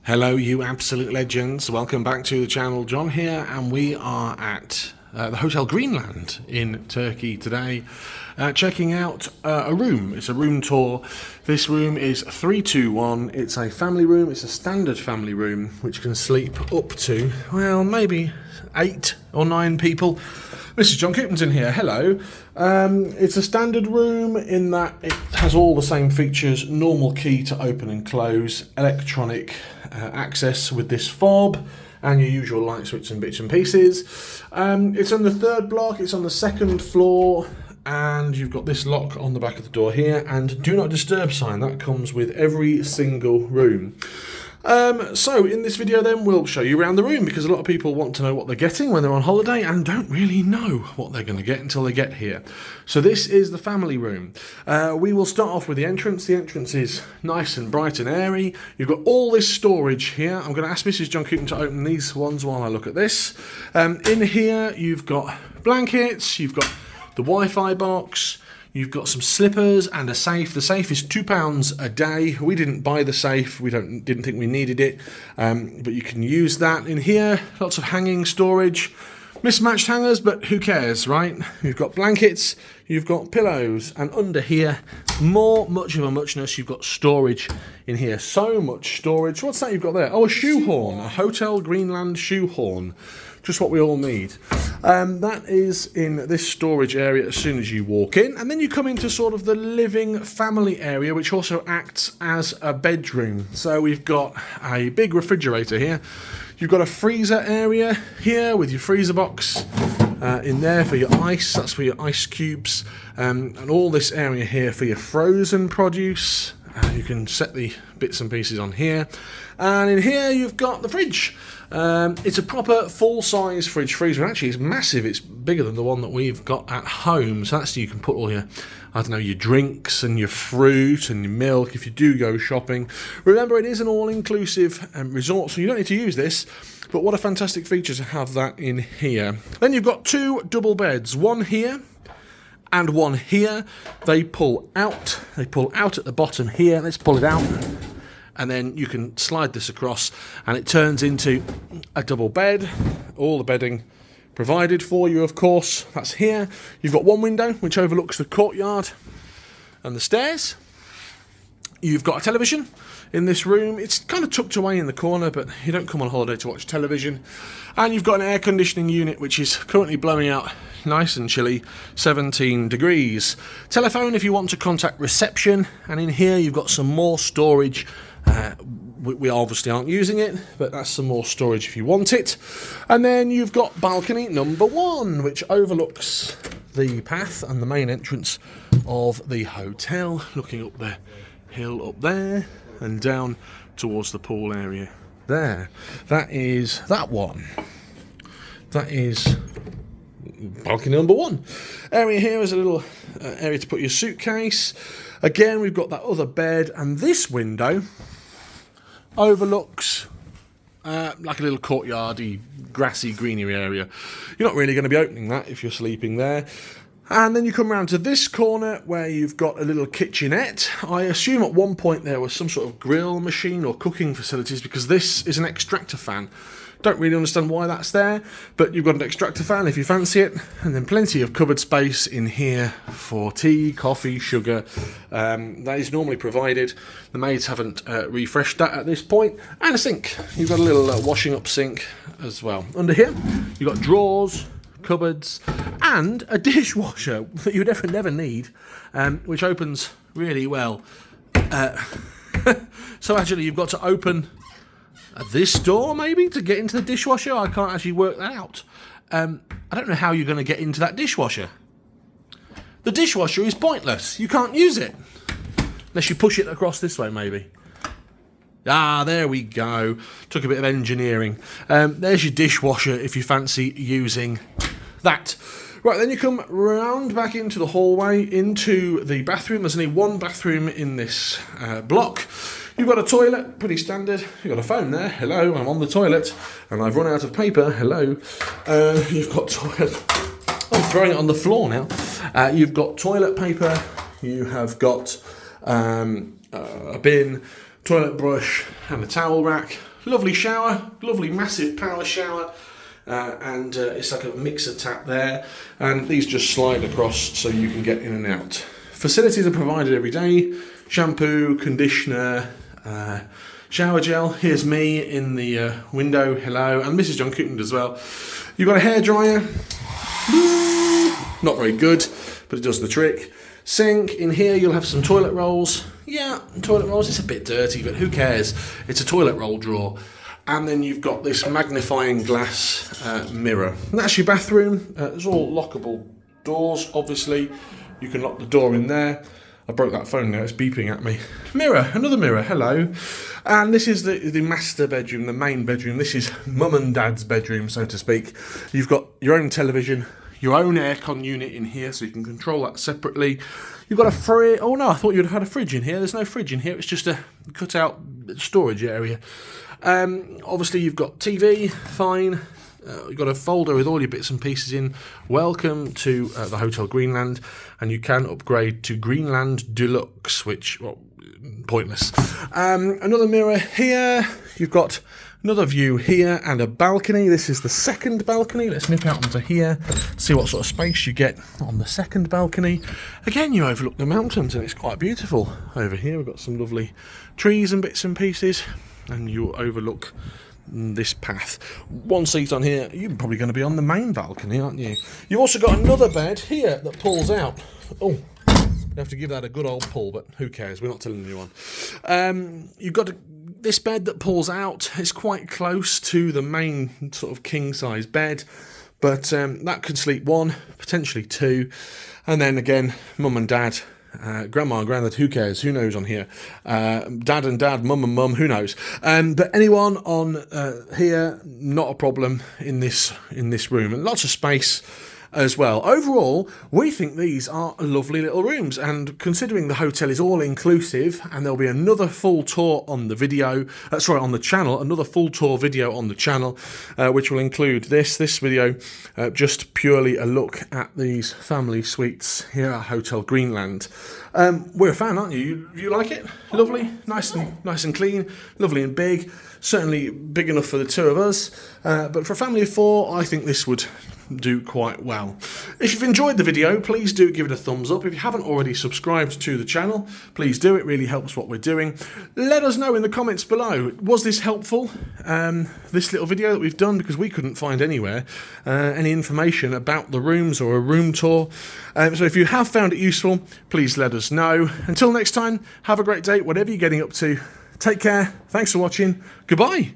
Hello, you absolute legends. Welcome back to the channel. John here, and we are at the Hotel Greenland in Turkey today, checking out a room. It's a room tour. This room is 321. It's a family room. It's a standard family room, which can sleep up to, well, maybe 8 or 9 people. Mrs. John Coopman's in here. Hello. It's a standard room in that it has all the same features: normal key to open and close, electronic access with this fob, and your usual light switch and bits and pieces. It's on the 3rd block. It's on the 2nd floor, and you've got this lock on the back of the door here, and do not disturb sign. That comes with every single room. So in this video then we'll show you around the room, because a lot of people want to know what they're getting when they're on holiday and don't really know what they're going to get until they get here. So this is the family room. We will start off with the entrance. The entrance is nice and bright and airy. You've got all this storage here. I'm going to ask Mrs. John Coopman to open these ones while I look at this. In here you've got blankets, you've got the Wi-Fi box, you've got some slippers and a safe. The safe is £2 a day. We didn't buy the safe. We didn't think we needed it, but you can use that. In here, lots of hanging storage. Mismatched hangers, but who cares, right? You've got blankets, you've got pillows, and under here, much of a muchness, you've got storage in here. So much storage. What's that you've got there? Oh, a shoehorn. A Hotel Greenland shoehorn. Just what we all need. That is in this storage area as soon as you walk in, and then you come into sort of the living family area, which also acts as a bedroom. So we've got a big refrigerator here. You've got a freezer area here with your freezer box in there for your ice. That's for your ice cubes, and all this area here for your frozen produce. You can set the bits and pieces on here, and in here you've got the fridge. It's a proper full-size fridge freezer. Actually, it's massive. It's bigger than the one that we've got at home. So that's, you can put all your, I don't know, your drinks and your fruit and your milk if you do go shopping. Remember, it is an all-inclusive resort, so you don't need to use this. But what a fantastic feature to have that in here. Then you've got 2 double beds, one here and one here. They pull out. They pull out at the bottom here. Let's pull it out. And then you can slide this across and it turns into a double bed. All the bedding provided for you, of course. That's here. You've got one window which overlooks the courtyard and the stairs. You've got a television in this room. It's kind of tucked away in the corner, but you don't come on holiday to watch television. And you've got an air conditioning unit which is currently blowing out nice and chilly, 17 degrees. Telephone if you want to contact reception. And in here you've got some more storage. We obviously aren't using it, but that's some more storage if you want it. And then you've got balcony number 1, which overlooks the path and the main entrance of the hotel, looking up the hill up there and down towards the pool area there. That is that one. That is balcony number 1. Area here is a little area to put your suitcase. Again, we've got that other bed, and this window overlooks like a little courtyardy, grassy, greenery area. You're not really going to be opening that if you're sleeping there. And then you come around to this corner where you've got a little kitchenette. I assume at one point there was some sort of grill machine or cooking facilities, because this is an extractor fan. Don't really understand why that's there, but you've got an extractor fan if you fancy it, and then plenty of cupboard space in here for tea, coffee, sugar. That is normally provided. The maids haven't refreshed that at this point. And a sink. You've got a little washing up sink as well. Under here, you've got drawers, cupboards, and a dishwasher that you would never need, which opens really well. So actually you've got to open this door maybe to get into the dishwasher. I can't actually work that out. I don't know how you're going to get into that dishwasher. The dishwasher is pointless. You can't use it unless you push it across this way maybe. Ah, there we go. Took a bit of engineering. There's your dishwasher if you fancy using that. Right, then you come round back into the hallway, into the bathroom. There's only one bathroom in this block. You've got a toilet, pretty standard. You've got a phone there. Hello, I'm on the toilet, and I've run out of paper. Hello. You've got toilet. I'm throwing it on the floor now. You've got toilet paper. You have got a bin, toilet brush, and a towel rack. Lovely shower, lovely massive power shower. And it's like a mixer tap there, and these just slide across so you can get in and out. Facilities are provided every day: shampoo, conditioner, shower gel. Here's me in the window, hello, and Mrs. John Cooten as well. You've got a hairdryer, not very good, but it does the trick. Sink. In here you'll have some toilet rolls. Yeah, toilet rolls, it's a bit dirty, but who cares? It's a toilet roll drawer. And then you've got this magnifying glass mirror. And that's your bathroom. There's all lockable doors, obviously. You can lock the door in there. I broke that phone now, it's beeping at me. Mirror, another mirror, hello. And this is the master bedroom, the main bedroom. This is mum and dad's bedroom, so to speak. You've got your own television, your own aircon unit in here, so you can control that separately. You've got a fridge. Oh no, I thought you'd have had a fridge in here. There's no fridge in here, it's just a cut-out storage area. Obviously you've got TV, fine. You've got a folder with all your bits and pieces in. Welcome to the Hotel Greenland, and you can upgrade to Greenland Deluxe, which, well, pointless. Another mirror here. You've got another view here and a balcony. This is the second balcony. Let's nip out onto here, see what sort of space you get on the second balcony. Again, you overlook the mountains, and it's quite beautiful. Over here we've got some lovely trees and bits and pieces, and you overlook this path. One seat on here. You're probably going to be on the main balcony, aren't you? You've also got another bed here that pulls out. Oh, you have to give that a good old pull, but who cares? We're not telling anyone. You've got this bed that pulls out. It's quite close to the main sort of king-size bed, but that could sleep one, potentially two, and then again, mum and dad. Grandma and granddad, who cares? Who knows on here? Dad and dad, mum and mum, who knows? But anyone on here, not a problem in this room, and lots of space as well. Overall, we think these are lovely little rooms, and considering the hotel is all inclusive, and there'll be another full tour on the video, on the channel, another full tour video on the channel, which will include this video, just purely a look at these family suites here at Hotel Greenland. We're a fan, aren't you? You like it? Lovely, nice and clean, lovely and big. Certainly big enough for the two of us, but for a family of four, I think this would do quite well. If you've enjoyed the video, please do give it a thumbs up. If you haven't already subscribed to the channel, please do. It really helps what we're doing. Let us know in the comments below, was this helpful, this little video that we've done, because we couldn't find anywhere any information about the rooms or a room tour. So if you have found it useful, please let us know. Until next time, have a great day, whatever you're getting up to. Take care, thanks for watching, goodbye.